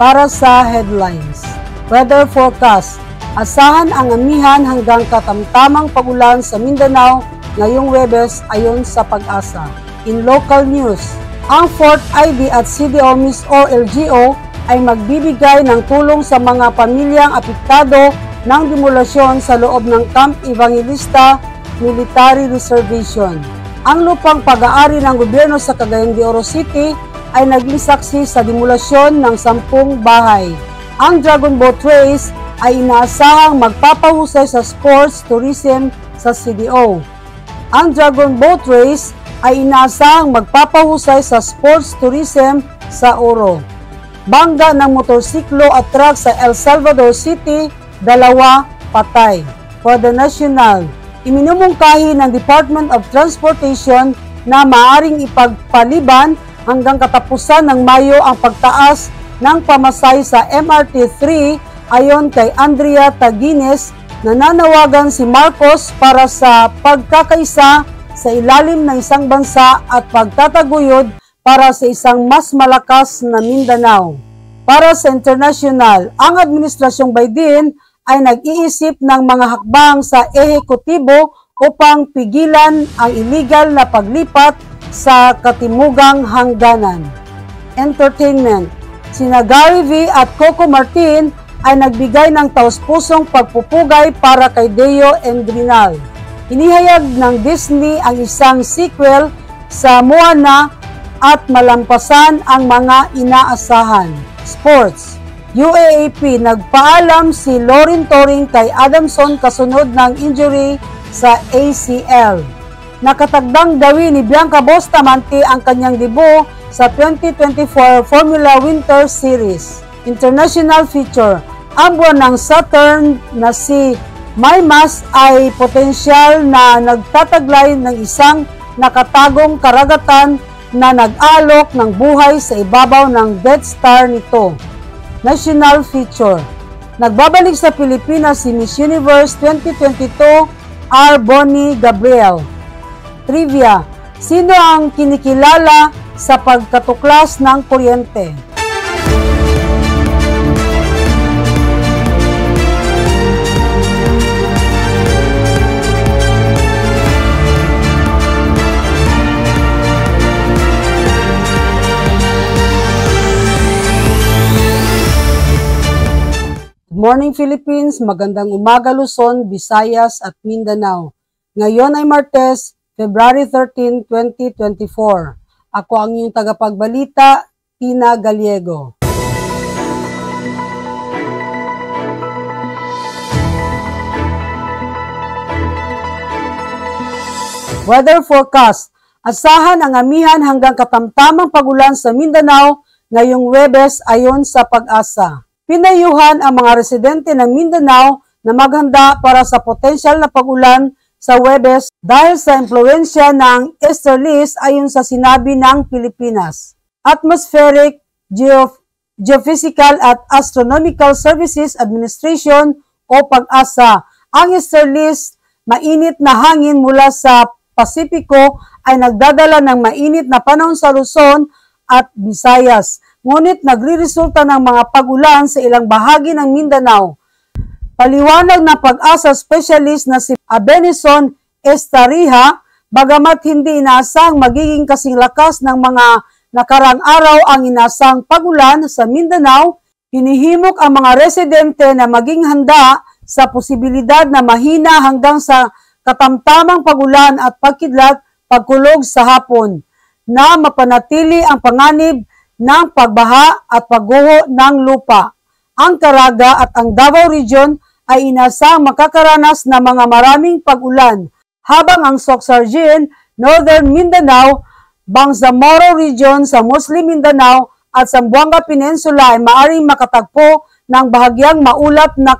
Para sa headlines, weather forecast. Asahan ang amihan hanggang katamtamang pagulan sa Mindanao ngayong Huwebes ayon sa Pag-asa. In local news, ang Fort ID at CDOMIS o LGO ay magbibigay ng tulong sa mga pamilyang apektado ng demolasyon sa loob ng Camp Evangelista Military Reservation. Ang lupang pag-aari ng gobyerno sa Cagayan de Oro City ay naging saksi sa demolasyon ng 10 bahay. Ang Dragon Boat Race ay inaasahang magpapahusay sa sports tourism sa CDO. Ang Dragon Boat Race ay inaasahang magpapahusay sa sports tourism sa Oro. Bangga ng motorsiklo at truck sa El Salvador City, 2 patay. For the national, iminumungkahi ng Department of Transportation na maaring ipagpaliban hanggang katapusan ng Mayo ang pagtaas ng pamasay sa MRT-3 ayon kay Andrea Taguines. Nananawagan si Marcos para sa pagkakaisa sa ilalim ng isang bansa at pagtataguyod para sa isang mas malakas na Mindanao. Para sa international, ang Administrasyong Biden ay nag-iisip ng mga hakbang sa ehekutibo upang pigilan ang illegal na paglipat sa katimugang hangganan. Entertainment. Sina Gary V at Coco Martin ay nagbigay ng taus-pusong pagpupugay para kay Deo Endrinal. Inihayag ng Disney ang isang sequel sa Moana at malampasan ang mga inaasahan. Sports. UAAP, nagpaalam si Lorin Toring kay Adamson kasunod ng injury sa ACL. Nakatagdang gawin ni Bianca Bustamante ang kanyang debut sa 2024 Formula Winter Series. International feature. Ang buwan ng Saturn na si Maymas ay potensyal na nagtataglay ng isang nakatagong karagatan na nag-alok ng buhay sa ibabaw ng Death Star nito. National feature. Nagbabalik sa Pilipinas si Miss Universe 2022 R. Bonnie Gabriel. Trivia. Sino ang kinikilala sa pagkatuklas ng kuryente? Good morning Philippines, magandang umaga Luzon, Visayas at Mindanao. Ngayon ay Martes, February 13, 2024. Ako ang iyong tagapagbalita, Tina Gallego. Weather forecast. Asahan ang amihan hanggang katamtamang pagulan sa Mindanao ngayong Huwebes ayon sa Pag-asa. Pinayuhan ang mga residente ng Mindanao na maghanda para sa potensyal na pagulan sa Huwebes dahil sa impluwensya ng easterlies ayon sa sinabi ng Pilipinas Atmospheric, Geophysical at Astronomical Services Administration o Pag-asa. Ang easterlies, mainit na hangin mula sa Pasipiko ay nagdadala ng mainit na panahon sa Luzon at Visayas. Ngunit nagre-resulta ng mga pagulan sa ilang bahagi ng Mindanao. Paliwanag ng Pag-asa specialist na si Abenison Estariha, bagamat hindi inaasang magiging kasing lakas ng mga nakarang araw ang inaasang pagulan sa Mindanao, hinihimok ang mga residente na maging handa sa posibilidad na mahina hanggang sa katamtamang pagulan at pagkidlat pagkulog sa hapon, na mapanatili ang panganib ng pagbaha at pagguho ng lupa. Ang Caraga at ang Davao Region ay inasang makakaranas ng mga maraming pag-ulan, habang ang Soxargin, Northern Mindanao, Bangsamoro Region sa Muslim Mindanao at Zamboanga Peninsula ay maaring makatagpo ng bahagyang maulap na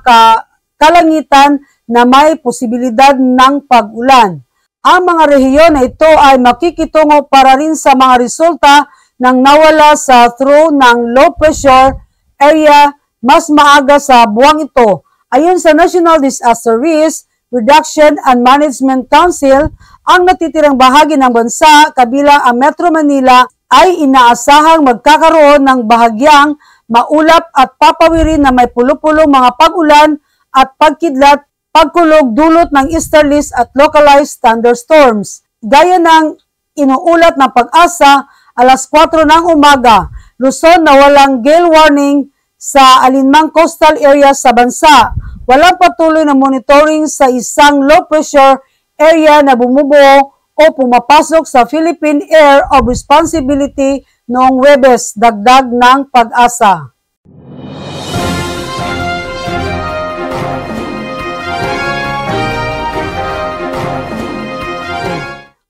kalangitan na may posibilidad ng pag-ulan. Ang mga rehiyon na ito ay makikitungo para rin sa mga resulta ng nawala sa through ng low pressure area mas maaga sa buwang ito. Ayon sa National Disaster Risk Reduction and Management Council, ang natitirang bahagi ng bansa kabilang ang Metro Manila ay inaasahang magkakaroon ng bahagyang maulap at papawirin na may pulo-pulong mga pag-ulan at pagkidlat, pagkulog dulot ng easterlies at localized thunderstorms. Gaya ng inuulat ng Pag-asa, alas 4 ng umaga, Luzon na walang gale warning sa alinmang coastal areas sa bansa. Walang patuloy na monitoring sa isang low pressure area na bumubuo o pumapasok sa Philippine Area of Responsibility noong Huwebes, dagdag ng Pag-asa.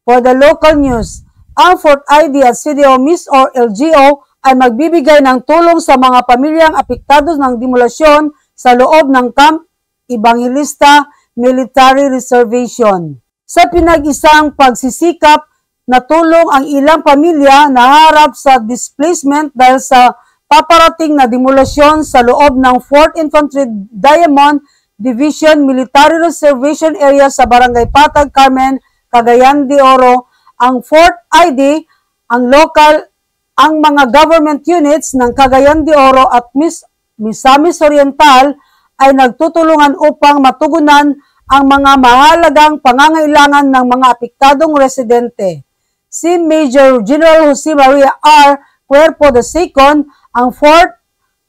For the local news, ang Fort ID at CDO MIS or LGO ay magbibigay ng tulong sa mga pamilyang apektado ng demolasyon sa loob ng Camp Evangelista Military Reservation. Sa pinag-isang pagsisikap na tulong ang ilang pamilya na harap sa displacement dahil sa paparating na demolasyon sa loob ng 4th Infantry Diamond Division Military Reservation Area sa Barangay Patag, Carmen, Cagayan de Oro, ang Fort ID, ang mga government units ng Cagayan de Oro at Misamis Oriental ay nagtutulungan upang matugunan ang mga mahalagang pangangailangan ng mga apektadong residente. Si Major General Jose Maria R. Cuerpo II, ang Fort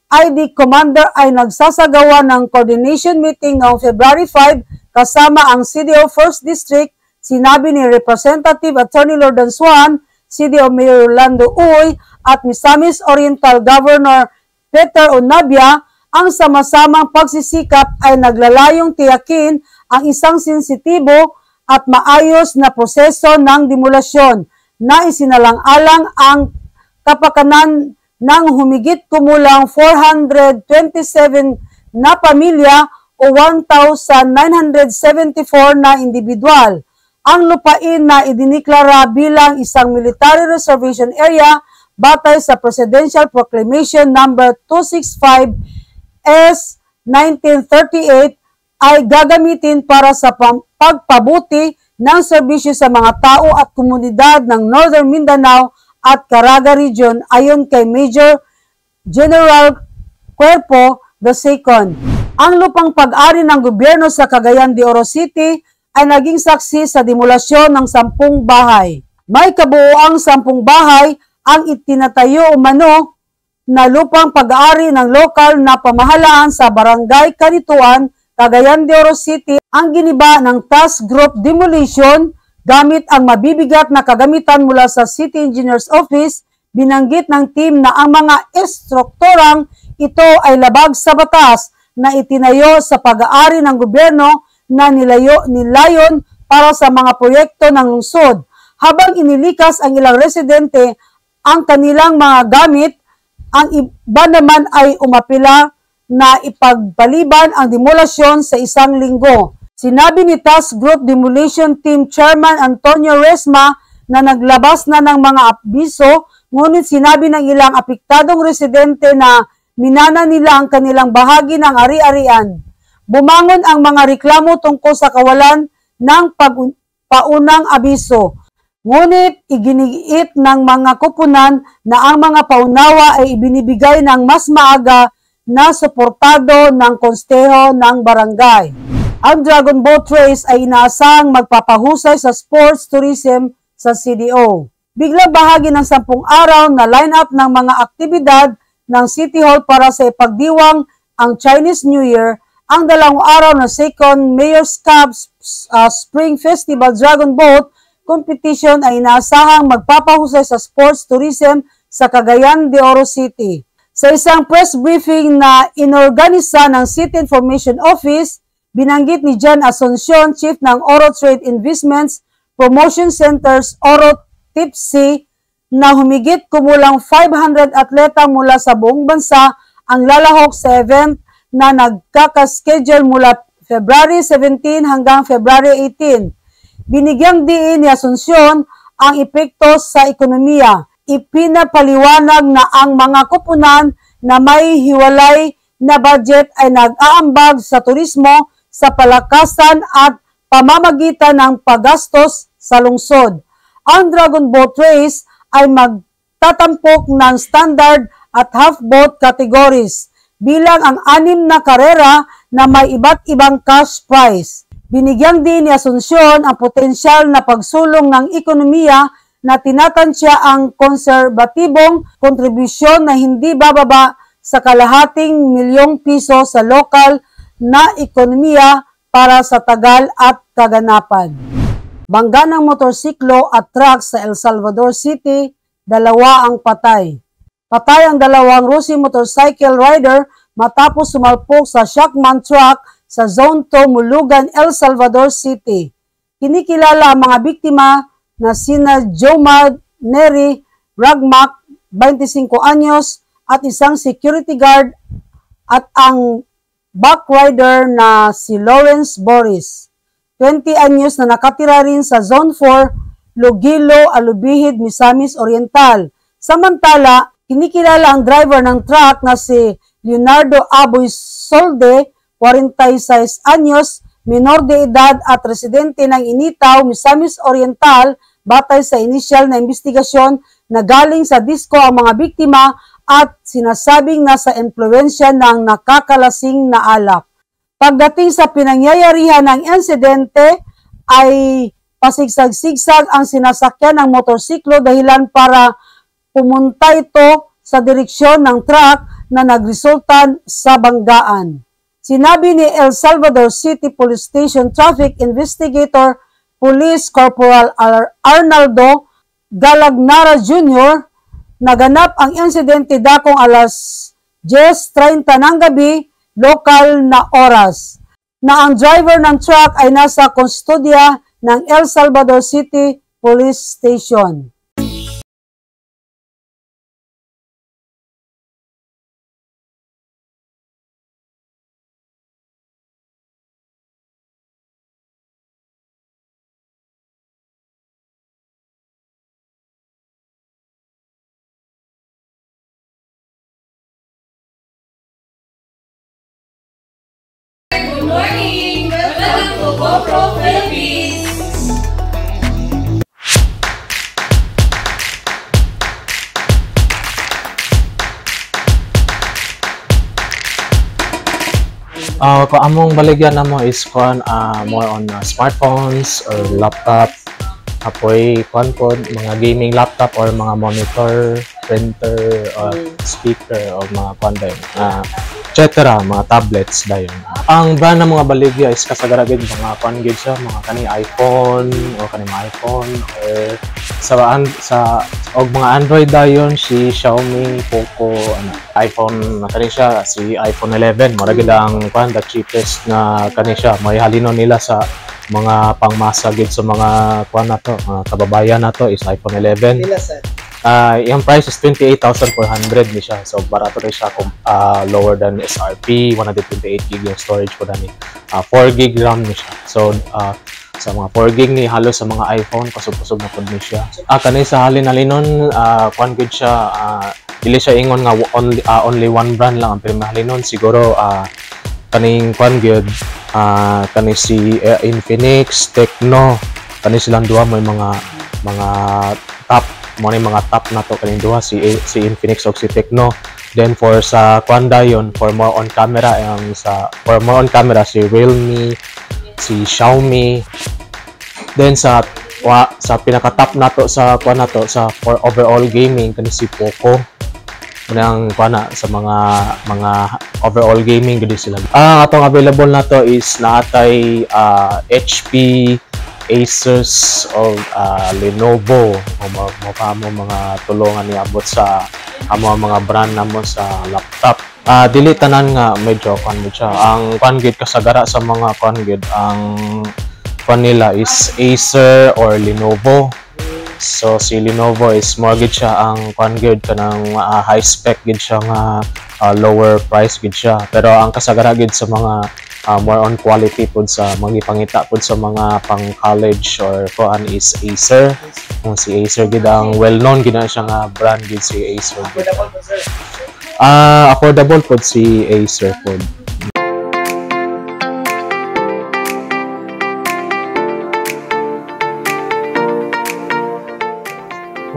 ID Commander ay nagsasagawa ng coordination meeting noong February 5 kasama ang CDO 1st District. Sinabi ni Representative Attorney Lordan Swan, CDO Mayor Orlando Uy at Misamis Oriental Governor Peter Onabia, ang sama-samang pagsisikap ay naglalayong tiyakin ang isang sensitibo at maayos na proseso ng demolasyon na isinalang-alang ang kapakanan ng humigit kumulang 427 na pamilya o 1,974 na individual. Ang lupain na idiniklara bilang isang military reservation area batay sa Presidential Proclamation No. 265 S. 1938 ay gagamitin para sa pagpabuti ng serbisyo sa mga tao at komunidad ng Northern Mindanao at Caraga Region ayon kay Major General Cuerpo II. Ang lupang pag-ari ng gobyerno sa Cagayan de Oro City ay naging saksi sa demolasyon ng 10 bahay. May kabuoang 10 bahay ang itinatayo umano na lupang pag-aari ng lokal na pamahalaan sa Barangay Kanituan, Cagayan de Oro City. Ang giniba ng Task Group Demolition gamit ang mabibigat na kagamitan mula sa City Engineer's Office. Binanggit ng team na ang mga estrukturang ito ay labag sa batas na itinayo sa pag-aari ng gobyerno na nilayon para sa mga proyekto ng lungsod. Habang inilikas ang ilang residente ang kanilang mga gamit, ang iba naman ay umapila na ipagpaliban ang demolasyon sa 1 linggo. Sinabi ni Task Group Demolition Team Chairman Antonio Resma na naglabas na ng mga abiso, ngunit sinabi ng ilang apektadong residente na minana nila ang kanilang bahagi ng ari-arian. Bumangon ang mga reklamo tungkol sa kawalan ng paunang abiso. Ngunit iginiit ng mga koponan na ang mga paunawa ay ibinibigay ng mas maaga na suportado ng konseho ng barangay. Ang Dragon Boat Race ay inaasahang magpapahusay sa sports tourism sa CDO. Biglang bahagi ng 10 araw na lineup ng mga aktibidad ng City Hall para sa ipagdiwang ang Chinese New Year. Ang 2 araw na second Mayor's Cup Spring Festival Dragon Boat Competition ay inaasahang magpapahusay sa sports tourism sa Cagayan de Oro City. Sa isang press briefing na inorganisa ng City Information Office, binanggit ni John Asuncion, Chief ng Oro Trade Investments Promotion Centers Oro TIPSI, na humigit kumulang 500 atleta mula sa buong bansa ang lalahok sa event na nagkakaschedule mula February 17 hanggang February 18. Binigyang diin ni Asuncion ang epekto sa ekonomiya. Ipinapaliwanag na ang mga koponan na may hiwalay na budget ay nag-aambag sa turismo sa palakasan at pamamagitan ng paggastos sa lungsod. Ang Dragon Boat Race ay magtatampok ng standard at half-boat categories, bilang ang 6 na karera na may iba't ibang cash prize. Binigyang din ni Asuncion ang potensyal na pagsulong ng ekonomiya na tinatansya ang konserbatibong kontribusyon na hindi bababa sa kalahating milyong piso sa lokal na ekonomiya para sa tagal at kaganapan. Bangga ng motorsiklo at truck sa El Salvador City, 2 ang patay. Patay ang 2 Rusi motorcycle rider matapos sumalpok sa Shockman truck sa Zone 2, Mulugan, El Salvador City. Kinikilala ang mga biktima na sina Jomar Neri Ragmac, 25 anyos, at isang security guard, at ang back rider na si Lawrence Boris, 20 anyos, na nakatira rin sa Zone 4, Lugilo, Alubihid, Misamis Oriental. Samantala, kinikilala ang driver ng truck na si Leonardo Aboy Solde, 46 anyos, minor de edad at residente ng Initaw, Misamis Oriental. Batay sa inisyal na investigasyon na galing sa disko ang mga biktima at sinasabing nasa impluwensya ng nakakalasing na alak. Pagdating sa pinangyayarihan ng insidente ay pasigsag-sigsag ang sinasakyan ng motorsiklo dahilan para pumunta ito sa direksyon ng truck na nagresultan sa banggaan. Sinabi ni El Salvador City Police Station Traffic Investigator Police Corporal Arnaldo Galagnara Jr., naganap ang insidente dakong alas 10:30 ng gabi, lokal na oras, na ang driver ng truck ay nasa kustodya ng El Salvador City Police Station. Good morning! Welcome to GoPro Philippines! Kung among baligyan namo is more on smartphones or laptop, apoy pod mga gaming laptop or mga monitor, printer, or speaker or mga etc. mga tablets dayon. Ang brand ng mga baligya is kasagaragid mga siya, mga kani iPhone o kani iPhone or og mga Android dayon si Xiaomi, Poco, iPhone na kani siya si iPhone 11 mura gid ang the cheapest na kani siya, may halino nila sa mga pangmasa gid sa mga na to, mga kababayan na to is iPhone 11. Yung price is 28,400 ni siya. So barato rin siya lower than SRP, 128 GB yung storage ko dani. 4 GB RAM ni siya. So sa mga 4 GB ni halos sa mga iPhone kusog-kusog na pud ni siya. Kani sa halin halinon good siya, dili siya ingon nga only one brand lang ang pinahalinon siguro kaning good kani si Infinix, Tecno, kani silang duha may mga top mo ni mga top na to kaning duha si Infinix o si Tecno. Then for sa dayon for more on camera si Realme, si Xiaomi. Then sa pinaka-top na to sa sa for overall gaming kani si Poco. Munang sa mga overall gaming gid sila. Atong available na to is naatay HP, Asus o Lenovo mo mga tulungan niabot sa mga brand namo sa laptop. Dili tanan nga medyo siya. Ang gid kasagara sa mga gid ang nila is Acer or Lenovo. So si Lenovo is more gid siya ang gid kanang high spec gid siya nga lower price gid siya. Pero ang kasagara gid sa mga more on quality pod sa magipangita pod sa mga pang college or is Acer. Si Acer gid ang well known gid na siya nga brand gid si Acer. Affordable po sir. Affordable pod si Acer pod.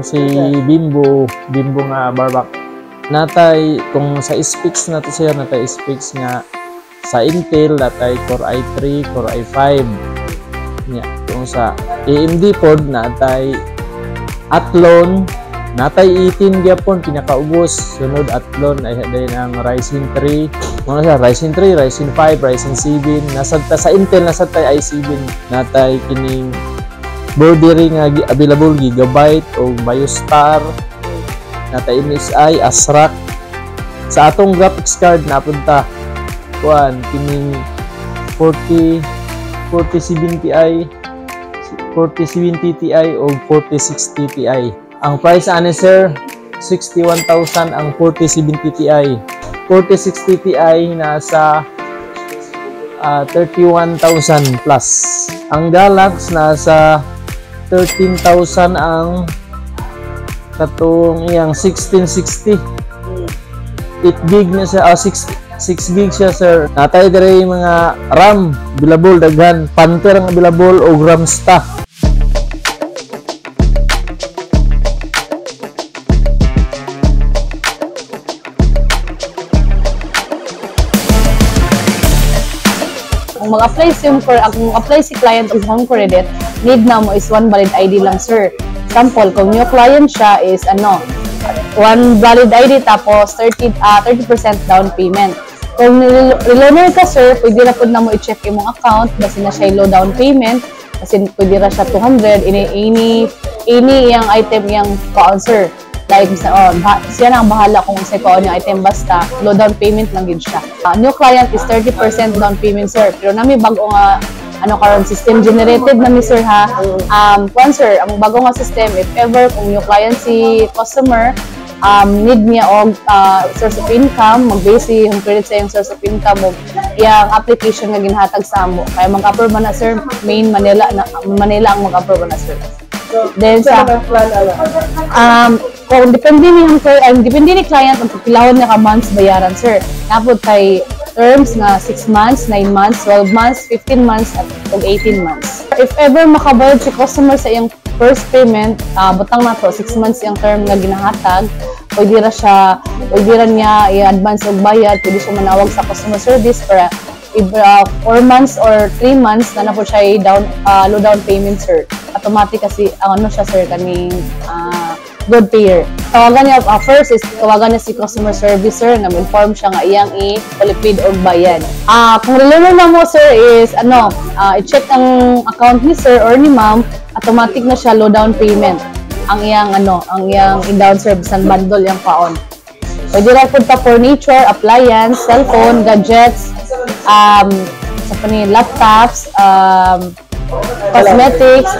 Si Bimbo nga barbak natay kung sa specs nato sir, natay specs nga sa Intel natay Core i3, Core i5. Nya kung sa AMD pod natay Athlon, natay 18 gyapon pinakaubos. Sunod Athlon ay day ng Ryzen 3. Mga sa Ryzen 3, Ryzen 5, Ryzen 7. Nasa sa Intel nasa tay i7. Natay kining board ring nga available Gigabyte o BioStar. Natay MSI, ASRock. Sa atong graphics card napunta kuan kining 4070 Ti, 4070 Ti o 4060 Ti. Ang price ani sir 61,000 ang 4070 Ti. 4060 Ti nasa 31,000 plus. Ang Galax nasa 13,000 ang katong iyang 1660. 8 gig na siya, 6 gig siya sir. Natay dire mga RAM available daghan, Panther ang available o Gramsta. Kung mag-apply si client of home credit, need na mo is one valid ID lang sir. Example, kung new client siya is one valid ID tapos 30% down payment. Kung reloaner ka sir, pwede na po na mo i-check imong account kasi na siya low down payment kasi pwede na siya 200 any yung item yung account sir. Like, siya na ang bahala kung sa ikaw yung item basta low down payment lang din siya. New client is 30% down payment sir. Pero nami bago nga karon system generated nami sir ha. Sir, ang bago nga system if ever kung new client si customer need niya og source of income, mag-base yung credit sa yung source of income mo yung application nga ginhatag sa amo. Kaya mag-approve na sir, main Manila ang mag-approve na sir. Then sa kung depende ni client ang pagpilahon niya ka months bayaran sir. Napod kay terms nga 6 months, 9 months, 12 months, 15 months at 18 months. If ever makabayad si customer sa iyang first payment, butang na to 6 months yung term nga ginahatag, pwede ra niya i-advance og bayad, pwede siya manawag sa customer service para 4 months or 3 months na po siya low down payment sir. Automatic kasi siya sir kaning good payer. Tawagan niya first is tawagan niya si customer service sir nga inform siya nga iyang i-prepaid og bayad. Kung reloaner na mo sir is i-check ang account ni sir or ni ma'am, automatic na siya low down payment. Ang iyang i-down service and bundle yung paon. Pwede ra pud ta furniture, appliance, cellphone, gadgets, laptops, cosmetics,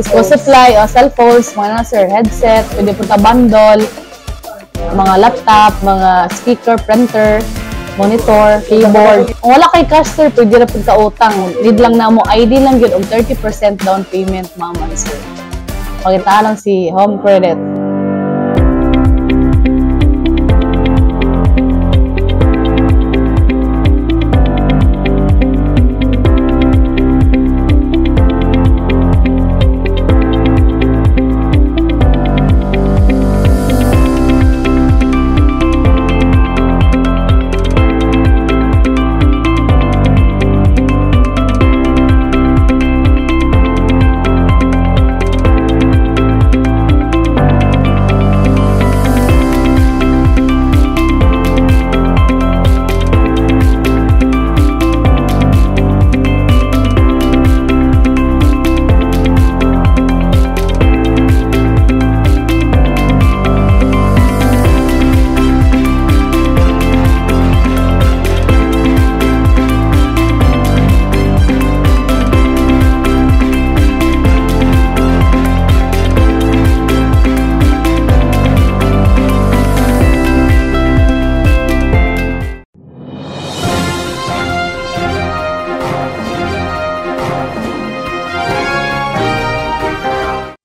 school supply, cellphones, mga sir, headset, pwede po ta bundle, mga laptop, mga speaker, printer, monitor, keyboard. Kung wala kay cash sir, pwede na po ka utang. Need lang na mo ID lang yun og 30% down payment mga sir. Pakitaan lang si Home Credit.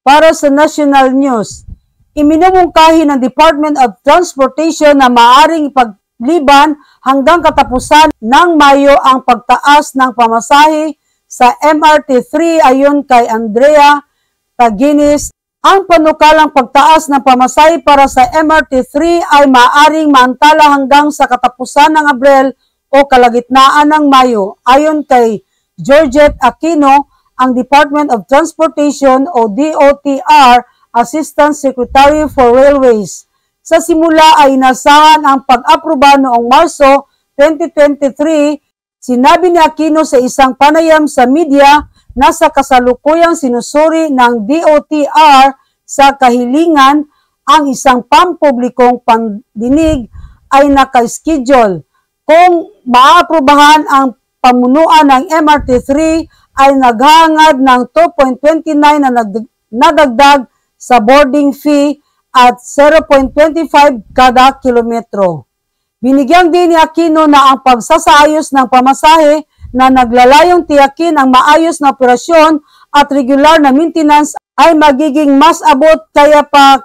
Para sa national news, iminumungkahi ng Department of Transportation na maaring ipagliban hanggang katapusan ng Mayo ang pagtaas ng pamasahe sa MRT3 ayon kay Andrea Taginis, Ang panukalang pagtaas ng pamasahe para sa MRT3 ay maaring maantala hanggang sa katapusan ng Abril o kalagitnaan ng Mayo, ayon kay Georgette Aquino, ang Department of Transportation o DOTR Assistant Secretary for Railways. Sa simula ay inasahan ang pag-aproba noong Marso 2023. Sinabi ni Aquino sa isang panayam sa media na sa kasalukuyang sinusuri ng DOTR sa kahilingan, ang isang pampublikong pandinig ay naka-schedule. Kung maaprubahan ang pamunuan ng MRT3 ay naghangad ng 2.29 na nadagdag sa boarding fee at 0.25 kada kilometro. Binigyan din ni Aquino na ang pagsasaayos ng pamasahe na naglalayong tiyakin ang maayos na operasyon at regular na maintenance ay magiging mas abot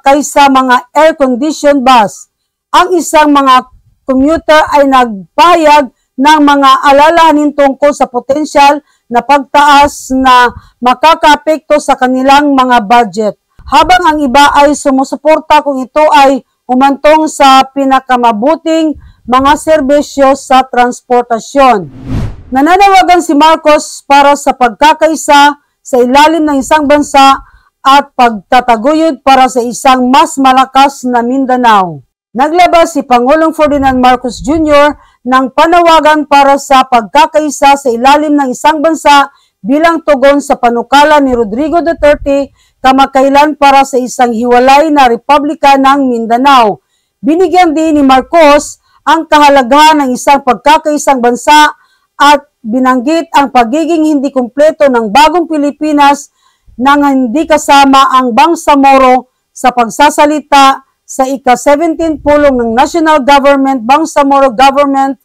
kaysa mga air-conditioned bus. Ang isang mga commuter ay nagpahayag ng mga alalahanin tungkol sa potensyal na pagtaas na makakaapekto sa kanilang mga budget, habang ang iba ay sumusuporta kung ito ay humantong sa pinakamabuting mga serbisyo sa transportasyon. Nananawagan si Marcos para sa pagkakaisa sa ilalim ng isang bansa at pagtataguyod para sa isang mas malakas na Mindanao. Naglabas si Pangulong Ferdinand Marcos Jr. ng panawagan para sa pagkakaisa sa ilalim ng isang bansa bilang tugon sa panukala ni Rodrigo Duterte kamakailan para sa isang hiwalay na Republika ng Mindanao. Binigyan din ni Marcos ang kahalagahan ng isang pagkakaisang bansa at binanggit ang pagiging hindi kumpleto ng bagong Pilipinas nang hindi kasama ang Bangsamoro sa pagsasalita sa ika-17 pulong ng National Government Bangsamoro Government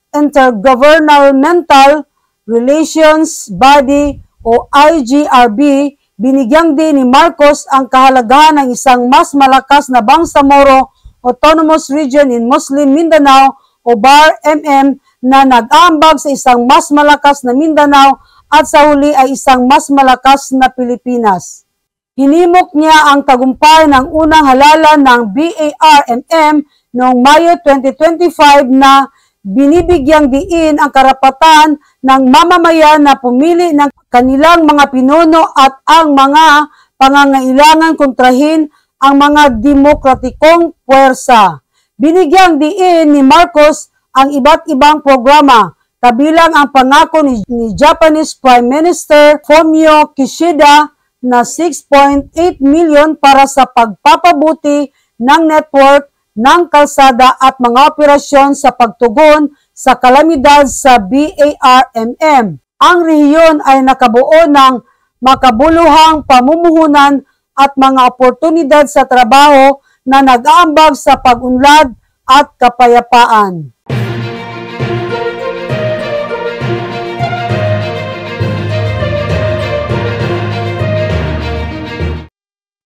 Intergovernmental Relations Body o IGRB. Binigyan din ni Marcos ang kahalagahan ng isang mas malakas na Bangsamoro Autonomous Region in Muslim Mindanao o BAR-MM na nag-aambag sa isang mas malakas na Mindanao at sa huli ay isang mas malakas na Pilipinas. Hinimok niya ang tagumpay ng unang halalan ng BAR-MM noong Mayo 2025 na binibigyang diin ang karapatan ng mamamayan na pumili ng kanilang mga pinuno at ang mga pangangailangan kontrahin ang mga demokratikong puwersa. Binigyang diin ni Marcos ang iba't ibang programa, kabilang ang pangako ni Japanese Prime Minister Fumio Kishida na 6.8 million para sa pagpapabuti ng network ng kalsada at mga operasyon sa pagtugon sa kalamidad sa BAR-MM. Ang rehiyon ay nakabuo ng makabuluhang pamumuhunan at mga oportunidad sa trabaho na nag-aambag sa pag-unlad at kapayapaan.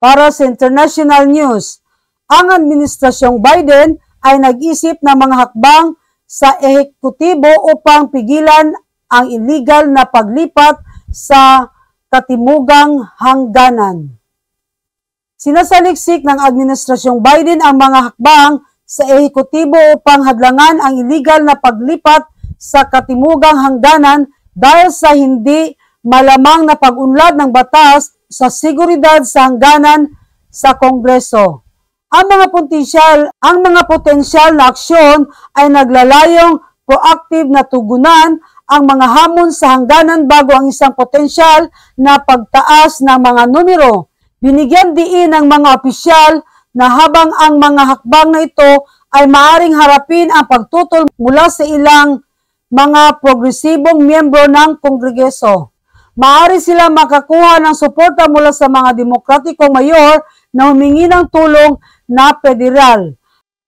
Para sa international news, ang Administrasyong Biden ay nag-isip ng mga hakbang sa ehekutibo upang pigilan ang illegal na paglipat sa katimugang hangganan. Sinasaliksik ng Administrasyong Biden ang mga hakbang sa ehekutibo upang hadlangan ang illegal na paglipat sa katimugang hangganan dahil sa hindi malamang na pag-unlad ng batas sa seguridad sa hangganan sa Kongreso. Ang mga potensyal na aksyon ay naglalayong proactive na tugunan ang mga hamon sa hangganan bago ang isang potensyal na pagtaas ng mga numero. Binigyan diin ng mga opisyal na habang ang mga hakbang na ito ay maaring harapin ang pagtutol mula sa ilang mga progresibong miyembro ng Kongreso. Maaari sila makakuha ng suporta mula sa mga demokratikong mayor na humingi ng tulong na federal.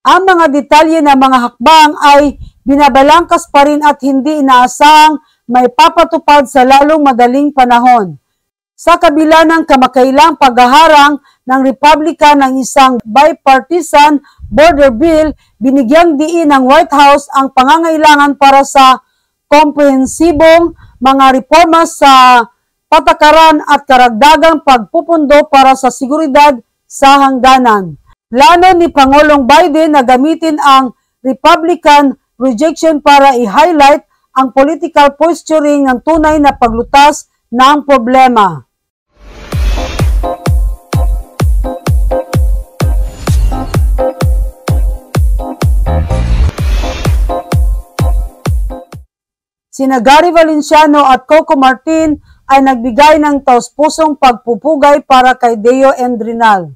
Ang mga detalye ng mga hakbang ay binabalangkas pa rin at hindi inaasahang may papatupad sa lalong madaling panahon. Sa kabila ng kamakailang paghaharang ng Republika ng isang bipartisan border bill, binigyang diin ng White House ang pangangailangan para sa komprehensibong mga reforma sa patakaran at karagdagang pagpupundo para sa seguridad sa hangganan. Plano ni Pangulong Biden na gamitin ang Republican rejection para i-highlight ang political posturing ng tunay na paglutas ng problema. Sina Gary Valenciano at Coco Martin ay nagbigay ng taus-pusong pagpupugay para kay Deo Endrinal.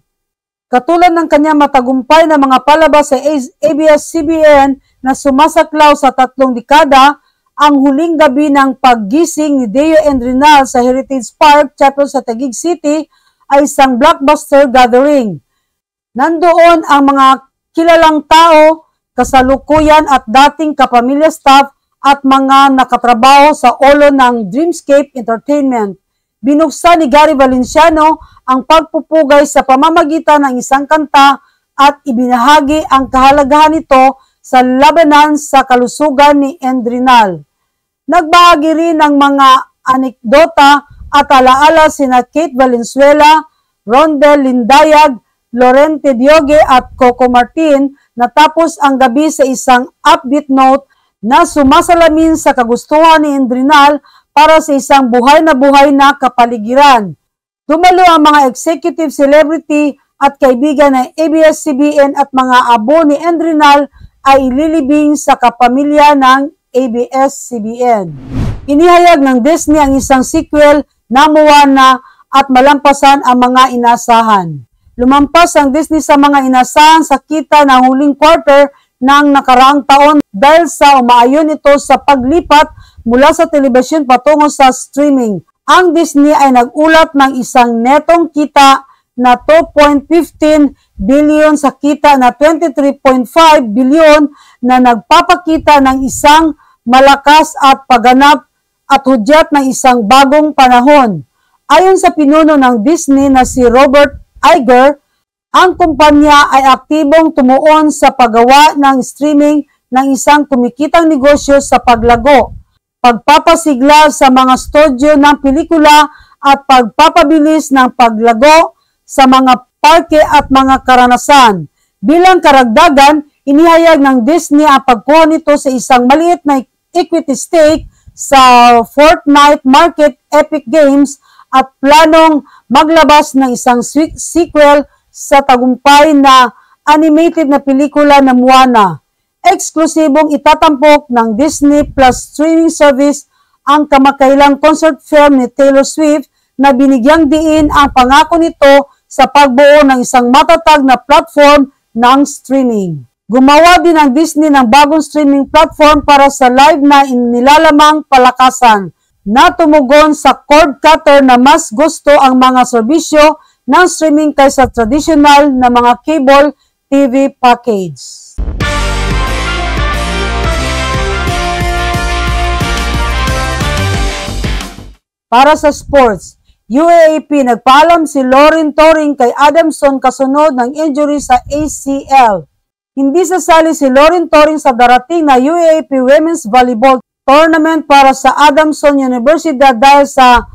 Katulad ng kanyang matagumpay na mga palabas sa ABS-CBN na sumasaklaw sa 3 dekada, ang huling gabi ng paggising ni Deo Endrinal sa Heritage Park Chapel sa Taguig City ay isang blockbuster gathering. Nandoon ang mga kilalang tao, kasalukuyan at dating kapamilya staff at mga nakatrabaho sa ulo ng Dreamscape Entertainment. Binuksan ni Gary Valenciano ang pagpupugay sa pamamagitan ng isang kanta at ibinahagi ang kahalagahan nito sa labanan sa kalusugan ni Endrinal. Nagbahagi rin ng mga anekdota at alaala sina Kate Valenzuela, Rondel Lindayag, Lorente Diogue at Coco Martin, natapos ang gabi sa isang upbeat note na sumasalamin sa kagustuhan ni Endrinal para sa isang buhay na kapaligiran. Dumalo ang mga executive celebrity at kaibigan ng ABS-CBN at mga abo ni Endrinal ay ililibing sa kapamilya ng ABS-CBN. Inihayag ng Disney ang isang sequel na Moana at malampasan ang mga inasahan. Lumampas ang Disney sa mga inasahan sa kita ng huling quarter ng nakaraang taon dahil sa umaayon ito sa paglipat mula sa telebisyon patungo sa streaming. Ang Disney ay nagulat ng isang netong kita na 2.15 billion sa kita na 23.5 billion na nagpapakita ng isang malakas at paganap at hudyat ng isang bagong panahon. Ayon sa pinuno ng Disney na si Robert Iger, ang kumpanya ay aktibong tumuon sa paggawa ng streaming ng isang kumikitang negosyo sa paglago, pagpapasigla sa mga studio ng pelikula at pagpapabilis ng paglago sa mga parke at mga karanasan. Bilang karagdagan, inihayag ng Disney ang pagkuha nito sa isang maliit na equity stake sa Fortnite Market Epic Games at planong maglabas ng isang sequel sa tagumpay na animated na pelikula na Moana. Eksklusibong itatampok ng Disney Plus streaming service ang kamakailang concert film ni Taylor Swift na binigyang diin ang pangako nito sa pagbuo ng isang matatag na platform ng streaming. Gumawa din ang Disney ng bagong streaming platform para sa live na inilalamang palakasan na tumugon sa cord cutter na mas gusto ang mga serbisyo ng streaming kaysa traditional na mga cable TV package. Para sa sports, UAAP nagpaalam si Lorin Toring kay Adamson kasunod ng injury sa ACL. Hindi sasali si Lorin Toring sa darating na UAAP Women's Volleyball Tournament para sa Adamson Universidad dahil sa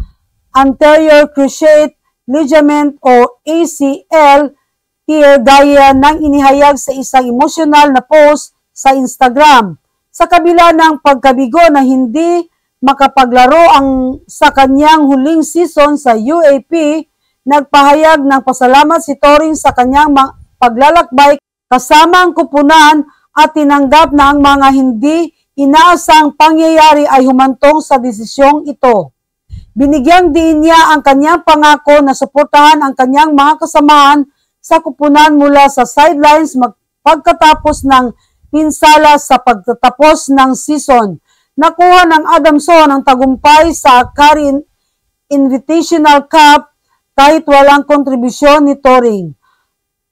anterior cruciate ligament o ACL tear gaya ng inihayag sa isang emosyonal na post sa Instagram. Sa kabila ng pagkabigo na hindi makapaglaro sa kanyang huling season sa UAP, nagpahayag ng pasalamat si Toring sa kanyang paglalakbay kasama ang kupunan at tinanggap na ang mga hindi inaasang pangyayari ay humantong sa desisyong ito. Binigyang diin niya ang kanyang pangako na suportahan ang kanyang mga kasamahan sa kupunan mula sa sidelines pagkatapos ng pinsala sa pagtatapos ng season. Nakuha ng Adamson ang tagumpay sa Karin Invitational Cup kahit walang kontribusyon ni Toring.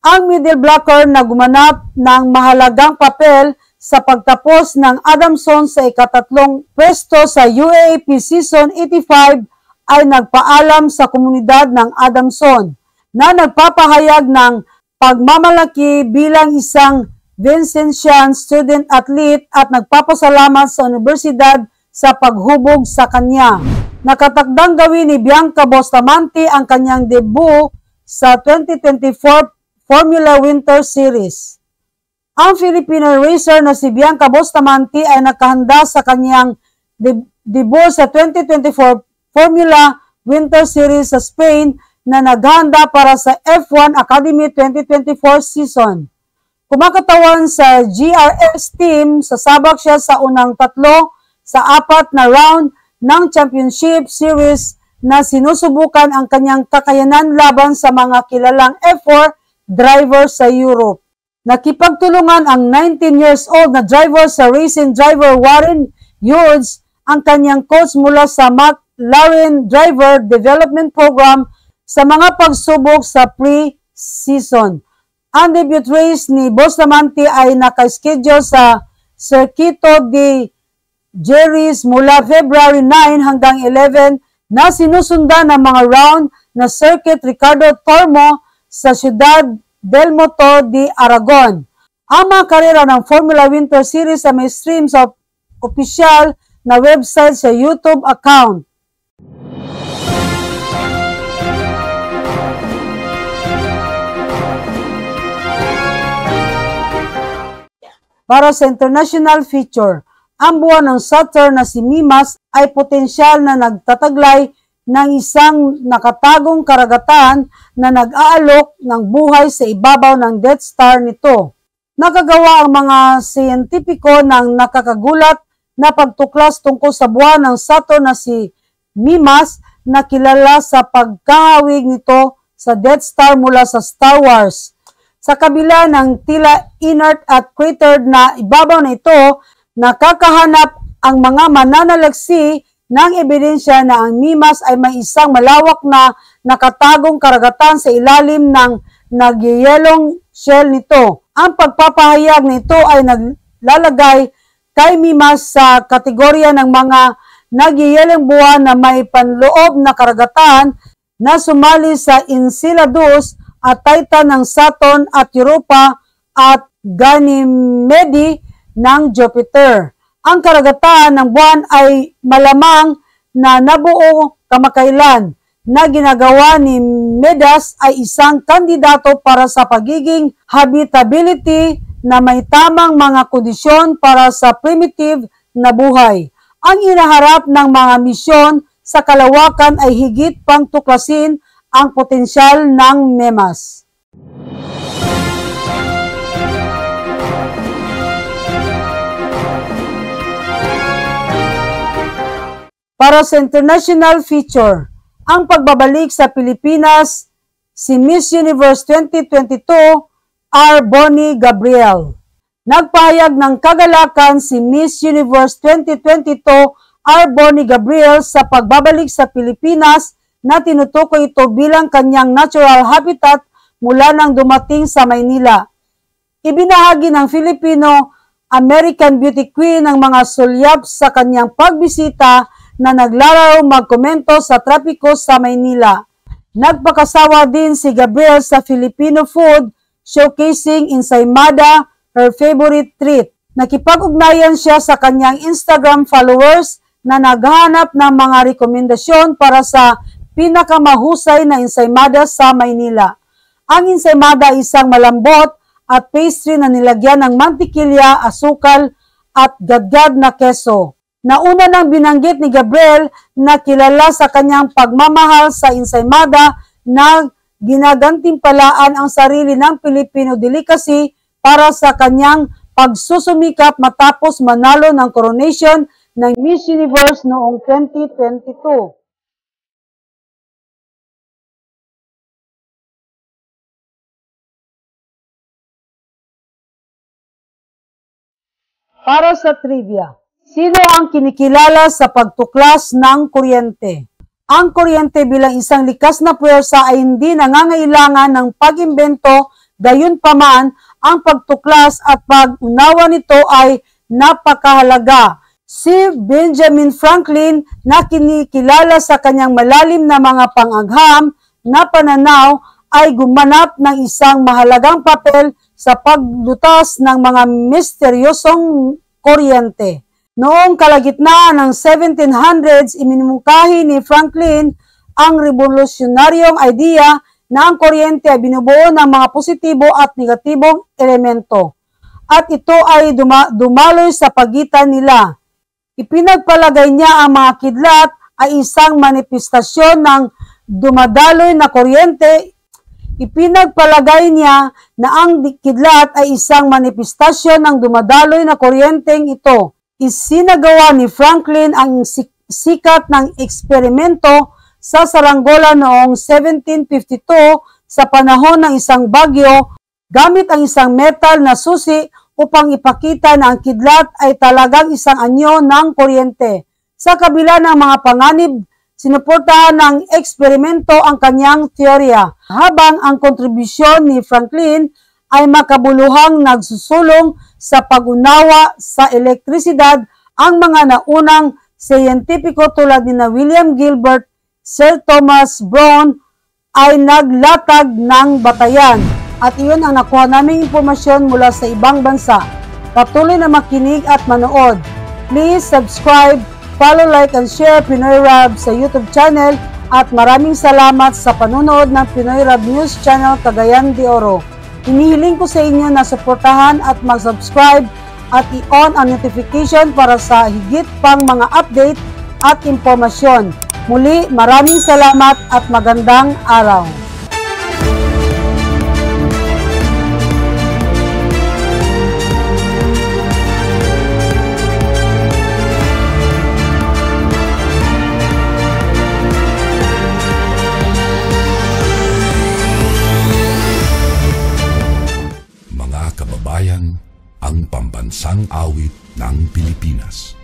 Ang middle blocker na gumanap ng mahalagang papel sa pagtapos ng Adamson sa ikatatlong pwesto sa UAAP Season 85 ay nagpaalam sa komunidad ng Adamson na nagpapahayag ng pagmamalaki bilang isang Vincentian student-athlete at nagpapasalamat sa universidad sa paghubog sa kanya. Nakatakdang gawin ni Bianca Bustamante ang kanyang debut sa 2024 Formula Winter Series. Ang Filipino racer na si Bianca Bustamante ay nakahanda sa kanyang debut sa 2024 Formula Winter Series sa Spain na naghanda para sa F1 Academy 2024 season. Kumakatawan sa GRS team, sasabak siya sa unang 3 sa 4 na round ng Championship Series na sinusubukan ang kanyang kakayanan laban sa mga kilalang F4 driver sa Europe. Nakipagtulungan ang 19 years old na driver sa racing driver Warren Hughes, ang kanyang coach mula sa McLaren Driver Development Program sa mga pagsubok sa pre-season. Ang debut race ni Bustamante ay naka-schedule sa Circuito de Jerez mula February 9 hanggang 11 na sinusundan ng mga round na Circuit Ricardo Tormo sa Ciudad del Motor de Aragon. Ang mga karera ng Formula Winter Series ay may stream sa opisyal na website sa YouTube account. Para sa international feature, ang buwan ng Saturn na si Mimas ay potensyal na nagtataglay ng isang nakatagong karagatan na nag-aalok ng buhay sa ibabaw ng Death Star nito. Nakagawa ang mga siyentipiko ng nakakagulat na pagtuklas tungkol sa buwan ng Saturn na si Mimas na kilala sa pagkahawig nito sa Death Star mula sa Star Wars. Sa kabila ng tila inert at cratered na ibabaw na ito, nakakahanap ang mga mananalaksi ng ebidensya na ang Mimas ay may isang malawak na nakatagong karagatan sa ilalim ng nagyayelong shell nito. Ang pagpapahayag nito ay naglalagay kay Mimas sa kategorya ng mga nagyayelong buwan na may panloob na karagatan na sumali sa Enceladus at Titan ng Saturn at Europa at Ganymede ng Jupiter. Ang karagatan ng buwan ay malamang na nabuo kamakailan na ginagawa ni Medas ay isang kandidato para sa pagiging habitability na may tamang mga kondisyon para sa primitive na buhay. Ang inaharap ng mga misyon sa kalawakan ay higit pang tuklasin ang potensyal ng Mimas. Para sa international feature, ang pagbabalik sa Pilipinas, si Miss Universe 2022, R. Bonnie Gabriel. Nagpahayag ng kagalakan si Miss Universe 2022, R. Bonnie Gabriel sa pagbabalik sa Pilipinas na tinutukoy ito bilang kanyang natural habitat mula nang dumating sa Maynila. Ibinahagi ng Filipino-American Beauty Queen ang mga sulyap sa kanyang pagbisita na naglalaro magkomento sa trapiko sa Maynila. Nagpakasawa din si Gabriel sa Filipino food, showcasing ensaymada, her favorite treat. Nakipag-ugnayan siya sa kanyang Instagram followers na naghahanap ng mga rekomendasyon para sa pinakamahusay na ensaymada sa Maynila. Ang ensaymada ay isang malambot at pastry na nilagyan ng mantikilya, asukal at gadgad na keso. Nauna nang binanggit ni Gabriel na kilala sa kanyang pagmamahal sa ensaymada na ginagantimpalaan ang sarili ng Filipino delicacy para sa kanyang pagsusumikap matapos manalo ng coronation ng Miss Universe noong 2022. Para sa trivia, sino ang kinikilala sa pagtuklas ng kuryente? Ang kuryente bilang isang likas na puwersa ay hindi nangangailangan ng pag-imbento, gayunpaman ang pagtuklas at pag-unawa nito ay napakahalaga. Si Benjamin Franklin na kinikilala sa kanyang malalim na mga pangagham na pananaw ay gumanap ng isang mahalagang papel sa paglutas ng mga misteryosong kuryente. Noong kalagitnaan ng 1700s, iminumungkahi ni Franklin ang revolusyonaryong idea na ang kuryente ay binubuo ng mga positibo at negatibong elemento. At ito ay dumaloy sa pagitan nila. Ipinagpalagay niya ang mga kidlat ay isang manifestasyon ng dumadaloy na kuryente. Ipinagpalagay niya na ang kidlat ay isang manifestasyon ng dumadaloy na kuryenteng ito. Isinagawa ni Franklin ang sikat ng eksperimento sa saranggola noong 1752 sa panahon ng isang bagyo gamit ang isang metal na susi upang ipakita na ang kidlat ay talagang isang anyo ng kuryente. Sa kabila ng mga panganib, sinuportahan ng eksperimento ang kanyang teorya, habang ang kontribusyon ni Franklin ay makabuluhang nagsusulong sa pag-unawa sa elektrisidad. Ang mga naunang siyentipiko tulad ni William Gilbert, Sir Thomas Brown ay naglatag ng batayan. At iyon ang nakuha naming impormasyon mula sa ibang bansa. Patuloy na makinig at manood. Please subscribe, follow, like, and share Pinoy Rab sa YouTube channel. At maraming salamat sa panunood ng Pinoy Rab News Channel Cagayan de Oro. Hinihiling ko sa inyo na suportahan at mag-subscribe at i-on ang notification para sa higit pang mga update at impormasyon. Muli, maraming salamat at magandang araw. Mga kababayan, ang pambansang awit ng Pilipinas.